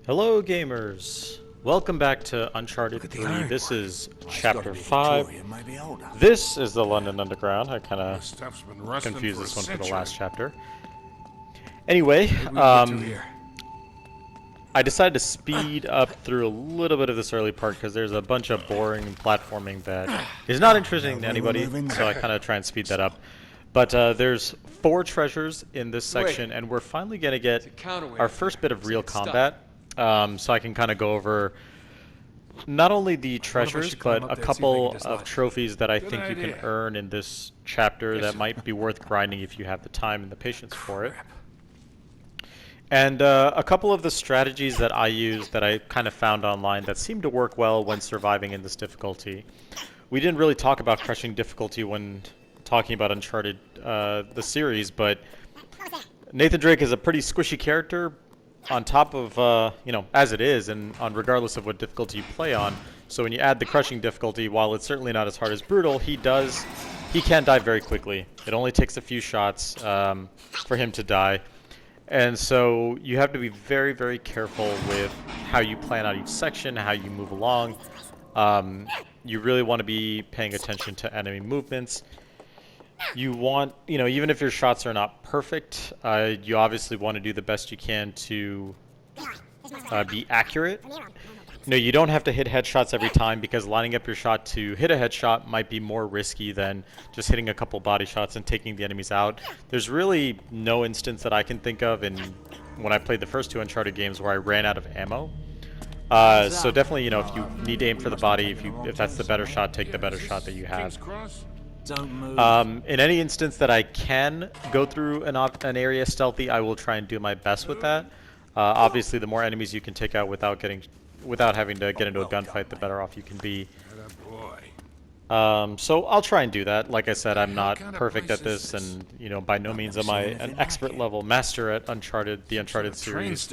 Hello gamers! Welcome back to Uncharted 3. This is Chapter 5. This is the London Underground. I kind of confused this one for the last chapter. Anyway, I decided to speed up through a little bit of this early part because there's a bunch of boring platforming that is not interesting to anybody, so I kind of try and speed that up. But there's 4 treasures in this section, and we're finally going to get our first bit of real combat. So I can kind of go over not only the treasures, but a couple of trophies that I think you can earn in this chapter that might be worth grinding if you have the time and the patience for it. And a couple of the strategies that I use that I kind of found online that seem to work well when surviving in this difficulty. We didn't really talk about crushing difficulty when talking about Uncharted, the series, but Nathan Drake is a pretty squishy character, on top of, you know, as it is, and on regardless of what difficulty you play on. So when you add the crushing difficulty, while it's certainly not as hard as brutal, he can die very quickly. It only takes a few shots for him to die. And so you have to be very, very careful with how you plan out each section, how you move along. You really want to be paying attention to enemy movements. You want, you know, even if your shots are not perfect, you obviously want to do the best you can to be accurate. No, you don't have to hit headshots every time, because lining up your shot to hit a headshot might be more risky than just hitting a couple body shots and taking the enemies out. There's really no instance that I can think of when I played the first 2 Uncharted games where I ran out of ammo. So definitely, you know, if you need to aim for the body, if that's the better shot, take the better shot that you have. In any instance that I can go through an area stealthy, I will try and do my best with that. Obviously, the more enemies you can take out without having to get into a gunfight, the better off you can be. So I'll try and do that. Like I said, I'm not perfect at this, and you know, by no means am I an expert level master at Uncharted, the Uncharted series.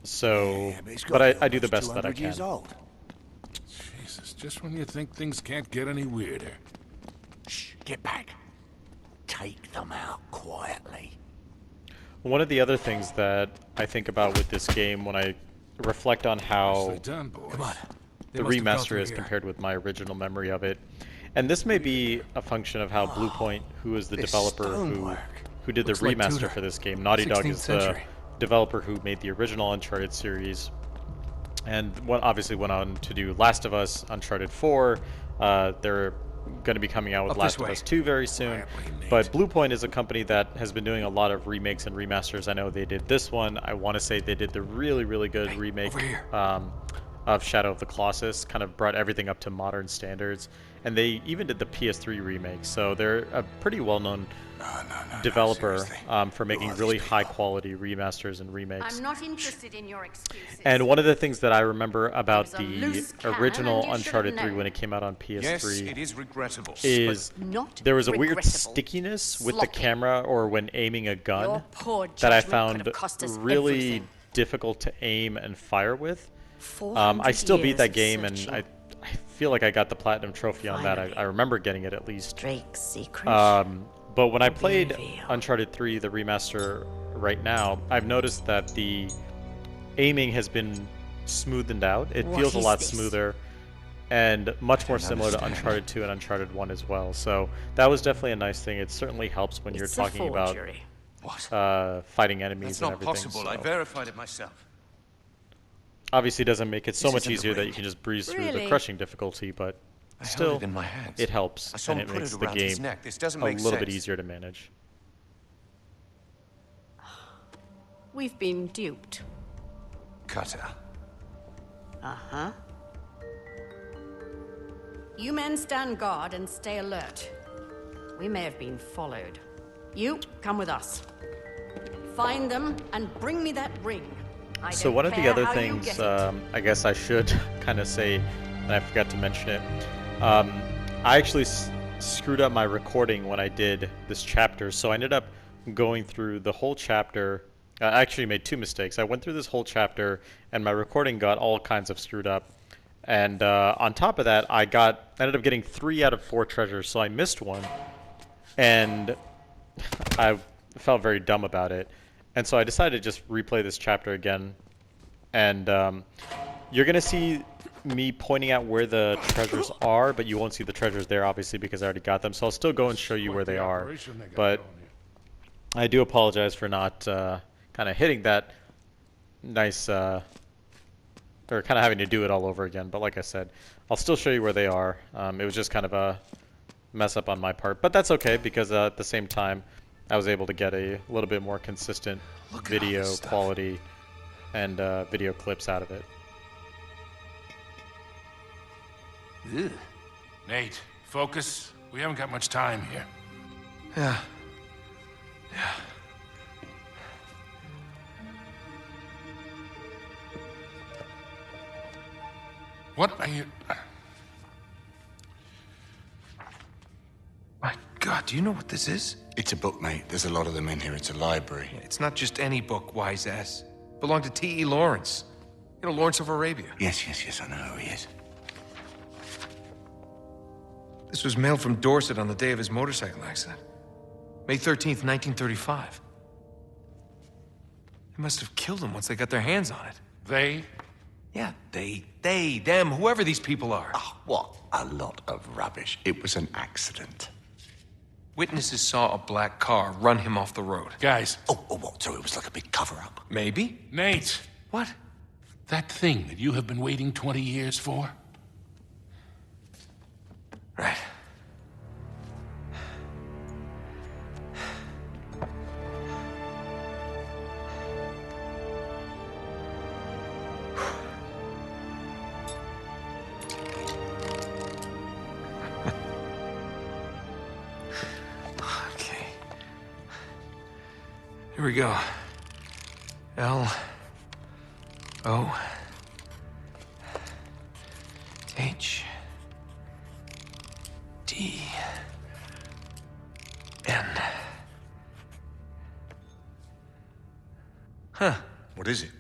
So, but I do the best that I can. Jesus, just when you think things can't get any weirder. Shh, get back. Take them out quietly. One of the other things that I think about with this game when I reflect on how the remaster is compared with my original memory of it, and this may be a function of how Bluepoint, who is the developer who did the remaster for this game, Naughty Dog is the developer who made the original Uncharted series, and obviously went on to do Last of Us, Uncharted 4. They're going to be coming out with Last of Us 2 very soon. But Bluepoint is a company that has been doing a lot of remakes and remasters. I know they did this one. I want to say they did the really, really good remake of Shadow of the Colossus. Kind of brought everything up to modern standards. And they even did the PS3 remake. So they're a pretty well-known developer for making really high-quality remasters and remakes. I'm not interested in your excuses. And one of the things that I remember about the original Uncharted 3 when it came out on PS3 it is regrettable. is there was a weird stickiness with the camera or when aiming a gun that I found really difficult to aim and fire with. I still beat that game, and I feel like I got the Platinum Trophy on that. I remember getting it at least. Drake's secret. But when I played Uncharted 3, the remaster right now, I've noticed that the aiming has been smoothened out. It feels a lot smoother and much more similar to Uncharted 2 and Uncharted 1 as well. So that was definitely a nice thing. It certainly helps when you're talking about fighting enemies and everything. That's not possible. I verified it myself. Obviously, it doesn't make it so much easier that you can just breeze through the crushing difficulty, but still, it helps, and it makes the game a little bit easier to manage. We've been duped. Cutter. Uh-huh. You men stand guard and stay alert. We may have been followed. You, come with us. Find them and bring me that ring. So one of the other things I guess I should kind of say, and I forgot to mention it, I actually screwed up my recording when I did this chapter, so I ended up going through the whole chapter. I actually made 2 mistakes. I went through this whole chapter, and my recording got all kinds of screwed up. And on top of that, I ended up getting 3 out of 4 treasures, so I missed one. And I felt very dumb about it. And so I decided to just replay this chapter again And you're going to see me pointing out where the treasures are, but you won't see the treasures there, obviously, because I already got them. So I'll still go and show you where they are. But I do apologize for not kind of hitting that nice, or kind of having to do it all over again. But like I said, I'll still show you where they are. It was just kind of a mess up on my part. But that's okay, because at the same time, I was able to get a little bit more consistent video quality and video clips out of it. Ugh. Nate, focus. We haven't got much time here. Yeah. What are you... My God, do you know what this is? It's a book, mate. There's a lot of them in here. It's a library. It's not just any book, wise ass. Belonged to T.E. Lawrence. You know, Lawrence of Arabia. Yes, I know who he is. This was mailed from Dorset on the day of his motorcycle accident. May 13th, 1935. They must have killed him once they got their hands on it. They? Yeah, they, them, whoever these people are. Oh, what a lot of rubbish. It was an accident. Witnesses saw a black car run him off the road. Guys. Oh, what? So it was like a big cover-up? Maybe? Nate. What? That thing that you have been waiting 20 years for? Right. Okay. Here we go. L O H D N. Huh. What is it?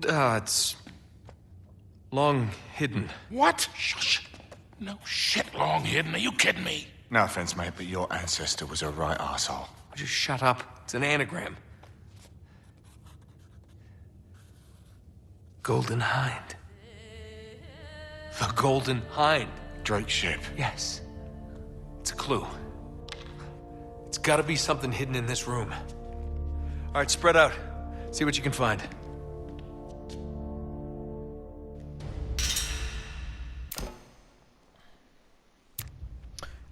It's long hidden. What? Shush. No shit, long hidden. Are you kidding me? No offense, mate, but your ancestor was a right arsehole. Just shut up. It's an anagram. Golden Hind. The Golden Hind. Drake's ship. Yes. It's a clue. It's gotta be something hidden in this room. All right, spread out. See what you can find.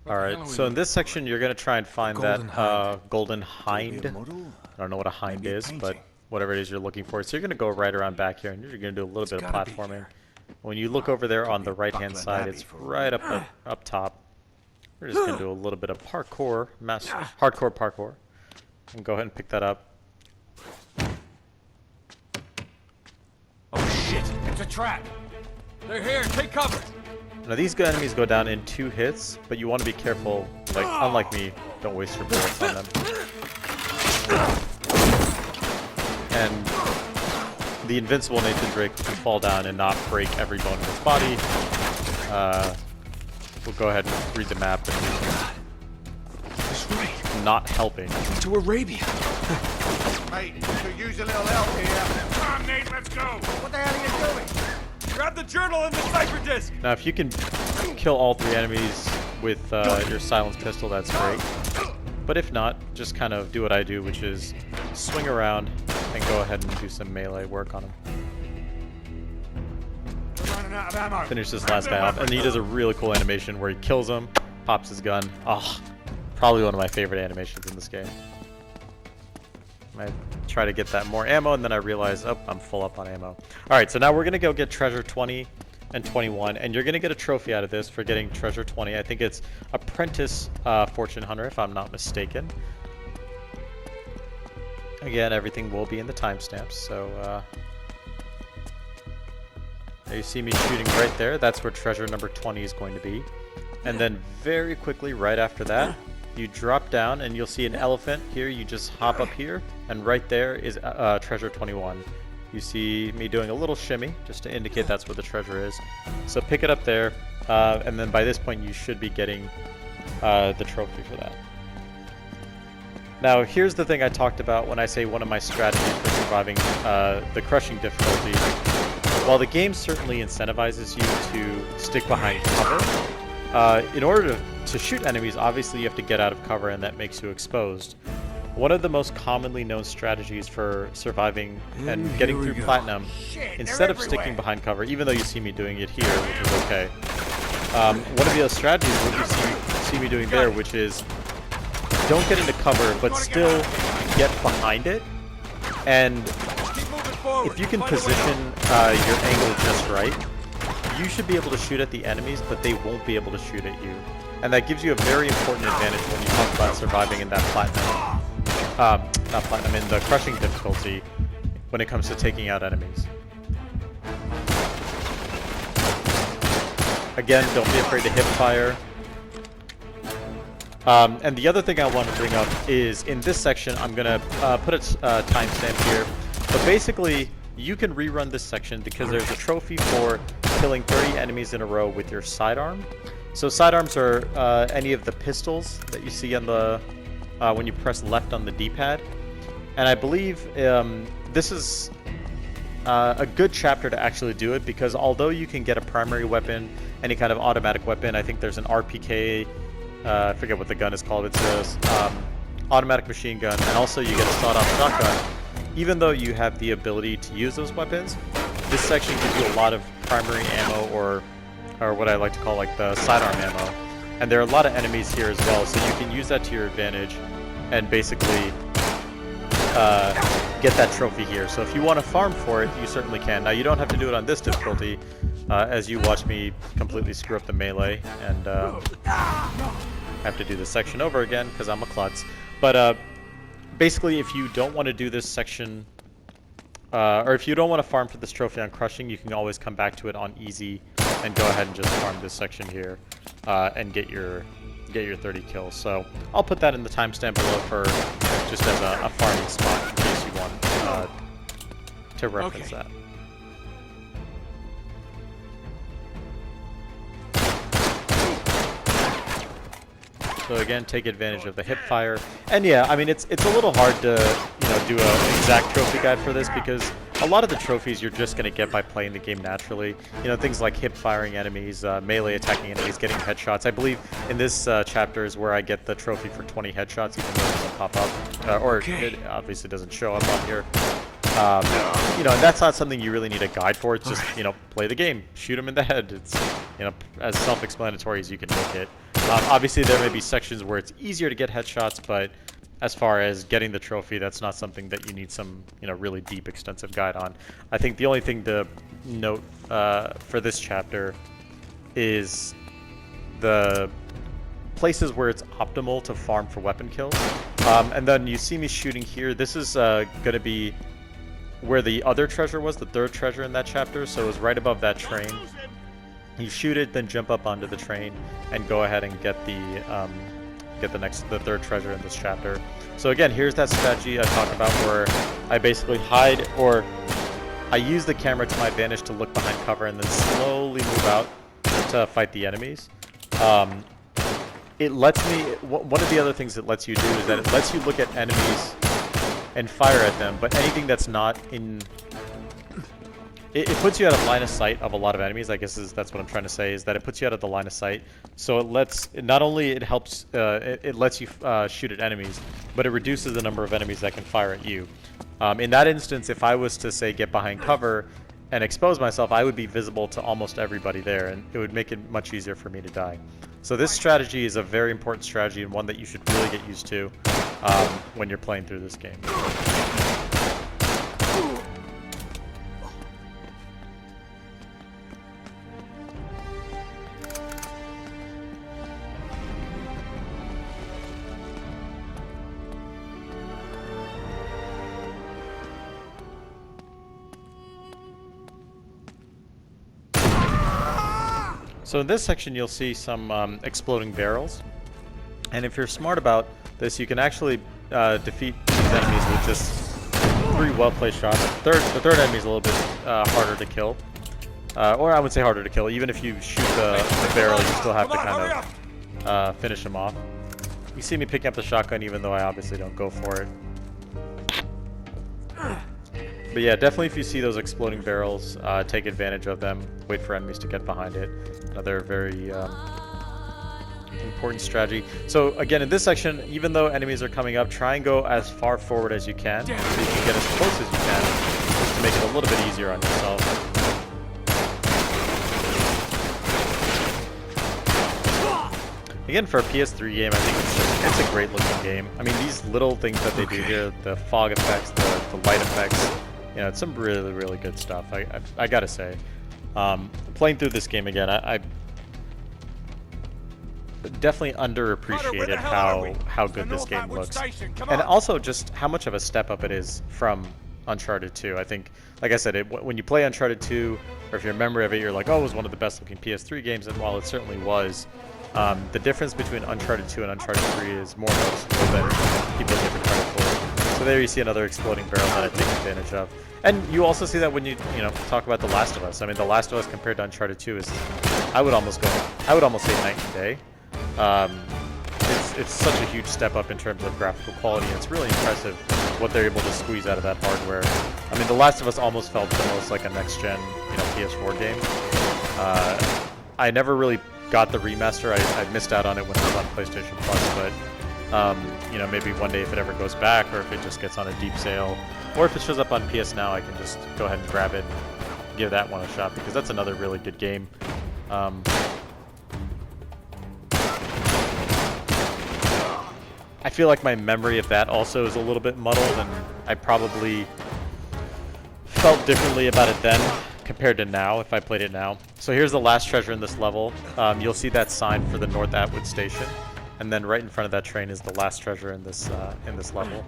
Alright, so in this section you're going to try and find that golden hind. I don't know what a hind is, but whatever it is you're looking for. So you're going to go right around back here and you're going to do a little bit of platforming. When you look over there on the right hand side, it's right up top. We're just going to do a little bit of parkour, hardcore parkour. And go ahead and pick that up. Oh shit, it's a trap. They're here, take cover. Now these enemies go down in 2 hits, but you want to be careful, like, unlike me, don't waste your bullets on them. And the invincible Nathan Drake can fall down and not break every bone in his body. We'll go ahead and read the map. That's right. Not helping. To Arabia. Mate, could use a little help here. Come on, Nate, let's go. What the hell are you doing? Grab the journal and the cipher disc. Now if you can kill all 3 enemies with your silenced pistol, that's great. But if not, just kind of do what I do, which is swing around and go ahead and do some melee work on him. We're running out of ammo. Finish this last guy off, and he does a really cool animation where he kills him, pops his gun. Oh, probably one of my favorite animations in this game. I try to get that more ammo, and then I realize, oh, I'm full up on ammo. Alright, so now we're going to go get treasure 20 and 21, and you're going to get a trophy out of this for getting treasure 20. I think it's Apprentice Fortune Hunter, if I'm not mistaken. Again, everything will be in the timestamps, so there you see me shooting right there. That's where treasure number 20 is going to be. And then very quickly, right after that, you drop down and you'll see an elephant here. You just hop up here, and right there is treasure 21. You see me doing a little shimmy just to indicate that's where the treasure is. So pick it up there, and then by this point you should be getting the trophy for that. Now here's the thing I talked about when I say one of my strategies for surviving the crushing difficulty, while the game certainly incentivizes you to stick behind cover, in order to shoot enemies, obviously you have to get out of cover, and that makes you exposed. One of the most commonly known strategies for surviving and getting through Platinum, instead of sticking behind cover, even though you see me doing it here, which is okay, one of the other strategies is what you see me doing there, which is don't get into cover, but still get behind it. And if you can position your angle just right, you should be able to shoot at the enemies, but they won't be able to shoot at you. And that gives you a very important advantage when you talk about surviving in that Platinum. Not Platinum, in the crushing difficulty when it comes to taking out enemies. Again, don't be afraid to hip fire. And the other thing I want to bring up is in this section, I'm going to put a timestamp here. But basically, you can rerun this section because there's a trophy for killing 30 enemies in a row with your sidearm. So sidearms are any of the pistols that you see on the when you press left on the D-pad. And I believe this is a good chapter to actually do it, because although you can get a primary weapon, any kind of automatic weapon, I think there's an RPK, I forget what the gun is called, it's a automatic machine gun, and also you get a sawed-off shotgun. Even though you have the ability to use those weapons, this section gives you a lot of primary ammo, or what I like to call like the sidearm ammo. And there are a lot of enemies here as well, so you can use that to your advantage and basically get that trophy here. So if you want to farm for it, you certainly can. Now, you don't have to do it on this difficulty, as you watch me completely screw up the melee, and have to do this section over again because I'm a klutz. But basically, if you don't want to do this section, or if you don't want to farm for this trophy on crushing, you can always come back to it on easy and go ahead and just farm this section here and get your 30 kills. So I'll put that in the timestamp below for just as a farming spot in case you want to reference that. So again, take advantage of the hip fire. And yeah, I mean, it's a little hard to, do an exact trophy guide for this, because a lot of the trophies you're just going to get by playing the game naturally. Things like hip firing enemies, melee attacking enemies, getting headshots. I believe in this chapter is where I get the trophy for 20 headshots, even though it doesn't pop up, or it obviously doesn't show up on here. And that's not something you really need a guide for. It's just, play the game, shoot them in the head. It's, as self-explanatory as you can make it. Obviously, there may be sections where it's easier to get headshots, but as far as getting the trophy, that's not something that you need some, really deep, extensive guide on. I think the only thing to note for this chapter is the places where it's optimal to farm for weapon kills. And then you see me shooting here. This is going to be where the other treasure was, the third treasure in that chapter. So it was right above that train. You shoot it, then jump up onto the train and go ahead and get the third treasure in this chapter. So again, here's that strategy I talked about where I basically hide, or I use the camera to my advantage to look behind cover and then slowly move out to fight the enemies. It lets me, one of the other things it lets you do is that it lets you look at enemies and fire at them, but anything that's not in... It puts you out of line of sight of a lot of enemies, I guess that's what I'm trying to say, is that it puts you out of the line of sight. So it lets, not only it helps, it lets you shoot at enemies, but it reduces the number of enemies that can fire at you. In that instance, if I was to, say, get behind cover and expose myself, I would be visible to almost everybody there, and it would make it much easier for me to die. So this strategy is a very important strategy, and one that you should really get used to when you're playing through this game. So in this section, you'll see some exploding barrels, and if you're smart about this, you can actually defeat these enemies with just 3 well-placed shots. The third enemy is a little bit harder to kill, or I would say harder to kill. Even if you shoot the barrel, you still have to kind of finish them off. You see me picking up the shotgun, even though I obviously don't go for it. But yeah, definitely if you see those exploding barrels, take advantage of them. Wait for enemies to get behind it. Another very important strategy. So again, in this section, even though enemies are coming up, try and go as far forward as you can, so you can get as close as you can, just to make it a little bit easier on yourself. Again, for a PS3 game, I think it's a great looking game. I mean, these little things that they do here, the fog effects, the light effects, you know, it's some really, really good stuff. I gotta say, playing through this game again, I definitely underappreciated how good this game looks, and also just how much of a step up it is from Uncharted 2. I think, like I said, when you play Uncharted 2, or if you're a member of it, you're like, oh, it was one of the best looking PS3 games, and while it certainly was, the difference between Uncharted 2 and Uncharted 3 is more noticeable than people give it credit for. So there you see another exploding barrel that I take advantage of. And you also see that when you talk about The Last of Us. I mean, The Last of Us compared to Uncharted 2 is, I would almost say night and day. It's such a huge step up in terms of graphical quality, and it's really impressive what they're able to squeeze out of that hardware. I mean, The Last of Us almost felt the most like a next-gen, PS4 game. I never really got the remaster. I missed out on it when it was on PlayStation Plus, but maybe one day if it ever goes back, or if it just gets on a deep sale, or if it shows up on PS Now, I can just go ahead and grab it and give that one a shot, because that's another really good game. I feel like my memory of that also is a little bit muddled, and I probably felt differently about it then compared to now if I played it now. So here's the last treasure in this level. You'll see that sign for the North Atwood Station, and then right in front of that train is the last treasure in this level.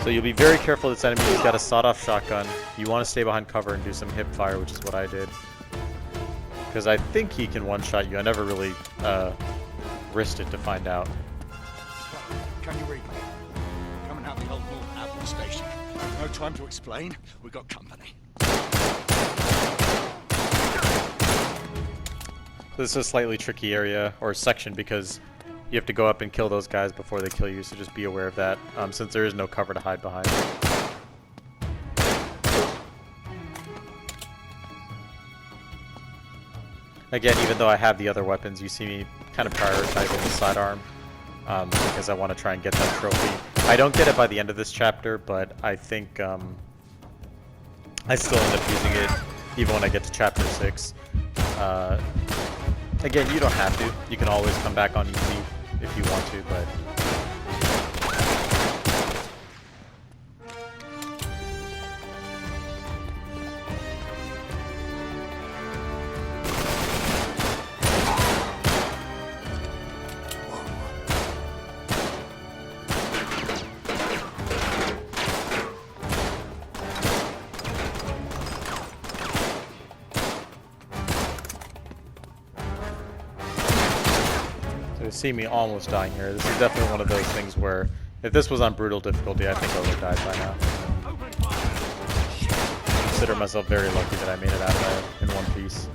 So you'll be very careful of this enemy. He's got a sawed-off shotgun. You want to stay behind cover and do some hip fire, which is what I did, because I think he can one-shot you. I never really risked it to find out. Can you read me? Come and have the old North Atwood Station. No time to explain. We got company. This is a slightly tricky area, or section, because you have to go up and kill those guys before they kill you, so just be aware of that, since there is no cover to hide behind. Again, even though I have the other weapons, you see me kind of prioritizing the sidearm, because I want to try and get that trophy. I don't get it by the end of this chapter, but I think I still end up using it even when I get to chapter 6. Again, you don't have to. You can always come back on easy if you want to, but... see me almost dying here. This is definitely one of those things where if this was on brutal difficulty, I think I would have died by now. I consider myself very lucky that I made it out of that in one piece.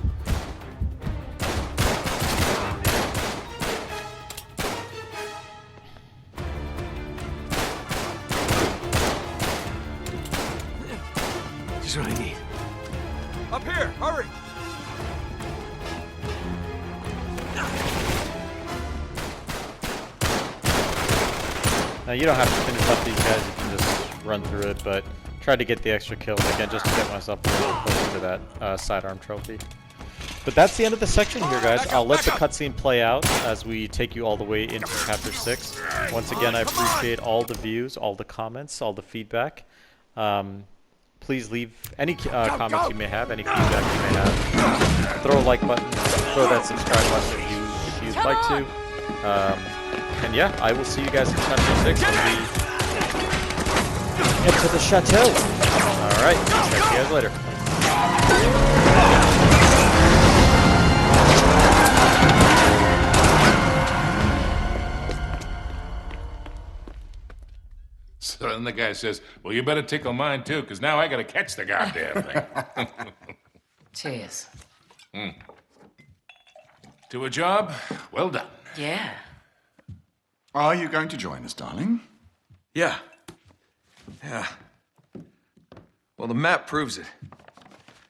This is what I need. Up here! Hurry! Now you don't have to finish up these guys, you can just run through it, but try to get the extra kills again just to get myself a little closer to that sidearm trophy. But that's the end of the section here, guys. I'll let the cutscene play out as we take you all the way into chapter 6. Once again, I appreciate all the views, all the comments, all the feedback. Please leave any comments you may have, any feedback you may have. Throw a like button, throw that subscribe button if you'd like to. And yeah, I will see you guys in chapter 6 when we head to the chateau. Alright, check you guys later. So then the guy says, well, you better tickle mine too, because now I gotta catch the goddamn thing. Cheers. To a job, well done. Yeah. Are you going to join us, darling? Yeah. Well, the map proves it.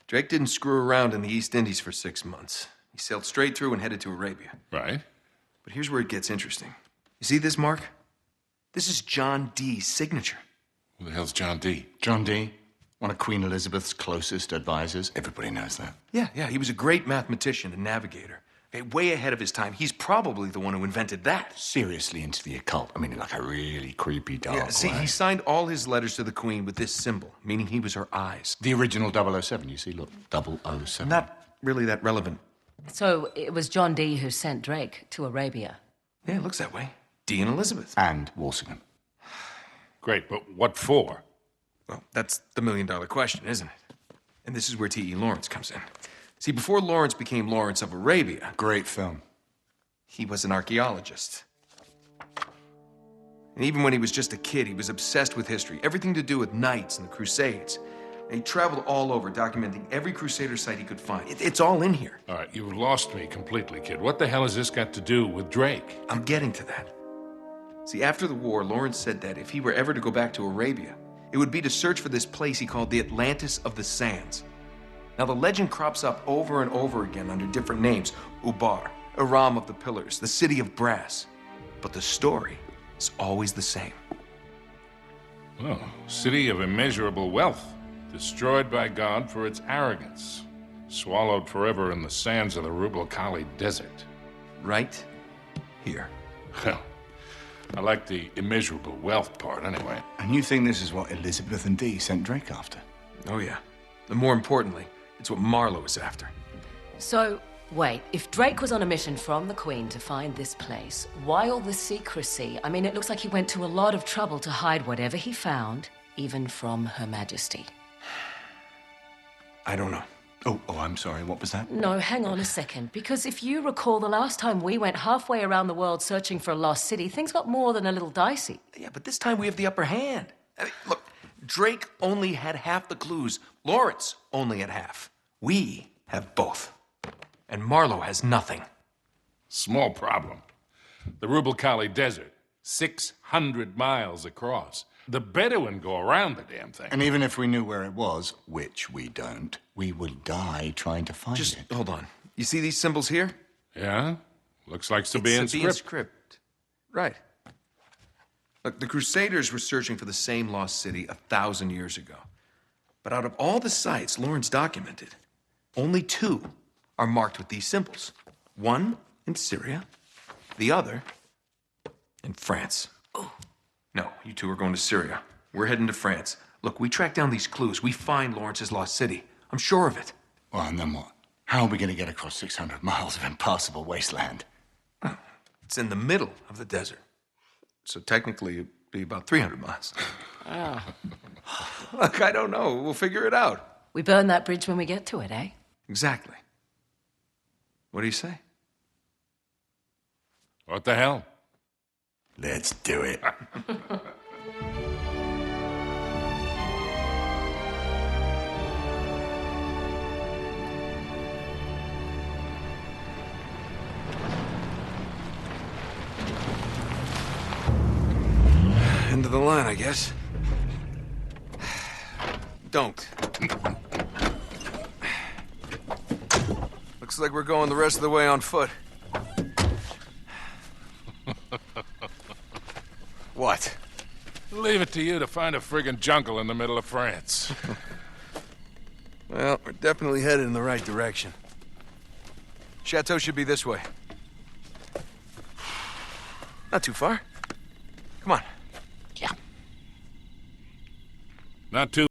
Drake didn't screw around in the East Indies for 6 months. He sailed straight through and headed to Arabia. Right. But here's where it gets interesting. You see this mark? This is John Dee's signature. Who the hell's John Dee? John Dee, one of Queen Elizabeth's closest advisors. Everybody knows that. Yeah, he was a great mathematician and navigator. Okay, way ahead of his time. He's probably the one who invented that. Seriously into the occult. I mean, like a really creepy dark See, way. he signed all his letters to the Queen with this symbol, meaning he was her eyes. The original 007, you see, look, 007. Not really that relevant. So it was John Dee who sent Drake to Arabia. Yeah, it looks that way. Dee and Elizabeth. And Walsingham. Great, but what for? Well, that's the million-dollar question, isn't it? And this is where T.E. Lawrence comes in. See, before Lawrence became Lawrence of Arabia, Great film. he was an archaeologist. And even when he was just a kid, he was obsessed with history, everything to do with knights and the Crusades. And he traveled all over, documenting every Crusader site he could find. It's all in here. All right, you've lost me completely, kid. What the hell has this got to do with Drake? I'm getting to that. See, after the war, Lawrence said that if he were ever to go back to Arabia, it would be to search for this place he called the Atlantis of the Sands. Now, the legend crops up over and over again under different names. Ubar, Aram of the Pillars, the City of Brass. But the story is always the same. Oh, city of immeasurable wealth, destroyed by God for its arrogance, swallowed forever in the sands of the Rub al Khali Desert. Right here. Well, I like the immeasurable wealth part anyway. And you think this is what Elizabeth and Dee sent Drake after? Oh, yeah. And more importantly, it's what Marlowe is after. So, wait, if Drake was on a mission from the Queen to find this place, why all the secrecy? I mean, it looks like he went to a lot of trouble to hide whatever he found, even from Her Majesty. I don't know. Oh, I'm sorry, what was that? No, hang on a second. Because if you recall, the last time we went halfway around the world searching for a lost city, things got more than a little dicey. Yeah, but this time we have the upper hand. I mean, look, Drake only had half the clues. Lawrence only had half. We have both. And Marlowe has nothing. Small problem. The Rub al Khali Desert, 600 miles across. The Bedouin go around the damn thing. And even if we knew where it was, which we don't, we would die trying to find Just it. hold on. You see these symbols here? Yeah? Looks like Sabaean Sabaean script. script. Right. Look, the Crusaders were searching for the same lost city 1,000 years ago. But out of all the sites Lawrence documented, only 2 are marked with these symbols. One in Syria, the other in France. Oh. No, you 2 are going to Syria. We're heading to France. Look, we track down these clues. We find Lawrence's lost city. I'm sure of it. Well, and then what? How are we going to get across 600 miles of impassable wasteland? It's in the middle of the desert. So technically, it'd be about 300 miles. Look, I don't know. We'll figure it out. We burn that bridge when we get to it, eh? Exactly. What do you say? What the hell? Let's do it. End of the line, I guess. Don't. Looks like we're going the rest of the way on foot. What? Leave it to you to find a friggin' jungle in the middle of France. Well, we're definitely headed in the right direction. Chateau should be this way. Not too far. Come on. Yeah. Not too